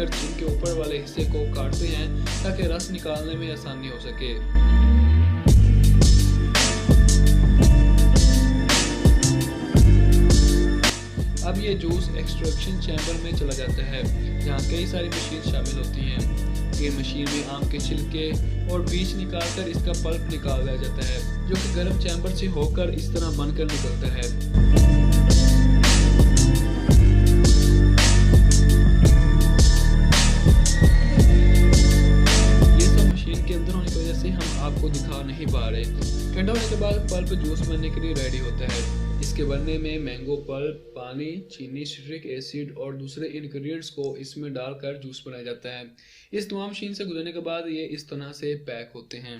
लगाकर चीन के ऊपर वाले हिस्से को काटते हैं ताकि रस निकालने में आसानी हो सके। अब ये जूस एक्सट्रैक्शन चैम्बर में चला जाता है, जहाँ कई सारी मशीन शामिल होती हैं। ये मशीन में आम के छिलके और बीज निकालकर इसका पल्प निकाल दिया जाता है, जो कि गर्म चैम्बर से होकर इस तरह बनकर निकलता है। ये सब मशीन के अंदर होने की वजह से हम आपको दिखा नहीं पा रहे। ठंडा होने के बाद पल्प जूस बनने के लिए रेडी होता है। इसके बनने में मैंगो पल्प, पानी, चीनी, सिट्रिक एसिड और दूसरे इंग्रेडिएंट्स को इसमें डालकर जूस बनाया जाता है। इस धुआं मशीन से गुजरने के बाद ये इस तरह से पैक होते हैं।